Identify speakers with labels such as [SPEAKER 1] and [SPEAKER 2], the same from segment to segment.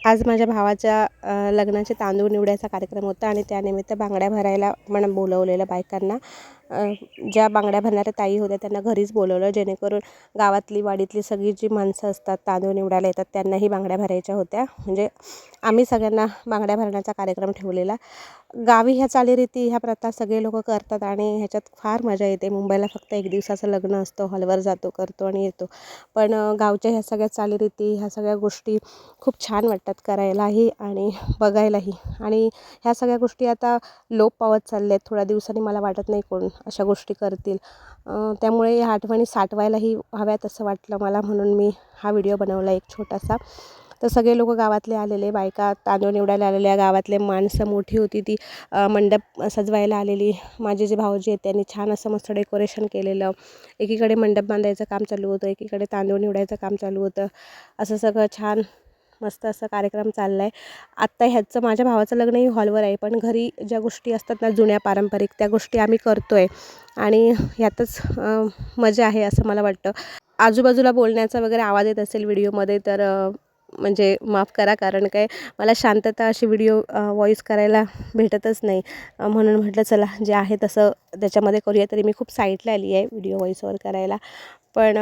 [SPEAKER 1] आज माझ्या भावाच्या लग्नाचे तांदूळ निवडायचा कार्यक्रम होता आणि त्यानिमित्त बांगड्या भरायला पण बोलवलेलं बायकांना. ज्या बांगड्या भरणाऱ्या ताई होत्या त्यांना घरीच बोलवलं, जेणेकरून गावातली वाडीतली सगळी जी माणसं असतात तांदूळ निवडायला येतात त्यांनाही बांगड्या भरायच्या होत्या. म्हणजे आम्ही सगळ्यांना बांगड्या भरण्याचा कार्यक्रम ठेवलेला. गावी ह्या चालीरीती ह्या प्रथा सगळे लोक करतात आणि ह्याच्यात फार मजा येते. मुंबईला फक्त एक दिवसाचं लग्न असतं, हॉलवर जातो, करतो आणि येतो. पण गावच्या ह्या सगळ्या चालीरीती ह्या सगळ्या गोष्टी खूप छान वाटतात करायलाही आणि बघायलाही. आणि ह्या सगळ्या गोष्टी आता लोप पावत चालल्या आहेत. थोड्या दिवसांनी मला वाटत नाही कोण अशा गोष्टी करतील. त्यामुळे ह्या आठवणी साठवायलाही हव्यात असं वाटलं मला, म्हणून मी हा व्हिडिओ बनवला एक छोटासा. तर सगळे लोक गावातले आलेले, बायका तांदूळ निवडायला आलेल्या, गावातले माणसं मोठी होती ती मंडप सजवायला आलेली. माझे जे भाऊजी आहेत त्यांनी छान असं मस्त डेकोरेशन केलेलं. एकीकडे मंडप बांधायचं काम चालू होतं, एकीकडे तांदूळ निवडायचं काम चालू होतं. असं सगळं छान मस्त असं कार्यक्रम चालला आहे. आत्ता ह्याचं माझ्या भावाचं लग्नही हॉलवर आहे, पण घरी ज्या गोष्टी असतात ना जुन्या पारंपरिक, त्या गोष्टी आम्ही करतो आहे आणि ह्यातच मजा आहे असं मला वाटतं. आजूबाजूला बोलण्याचा वगैरे आवाज येत असेल व्हिडिओमध्ये तर म्हणजे माफ करा, कारण काय मला शांतता अशी व्हिडिओ व्हॉईस करायला भेटतच नाही. म्हणून म्हटलं चला जे आहे तसं त्याच्यामध्ये करूया. तरी मी खूप साईडला आली आहे व्हिडिओ व्हॉईस ओव्हर करायला, पण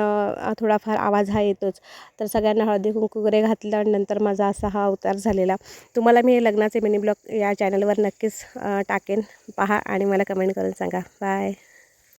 [SPEAKER 1] थोडाफार आवाज हा येतोच. तर सगळ्यांना हळदी कुंकू वगैरे घातलं आणि नंतर माझा असा हा अवतार झालेला. तुम्हाला मी हे लग्नाचे मिनी ब्लॉग या चॅनलवर नक्कीच टाकेन, पहा आणि मला कमेंट करून सांगा. बाय.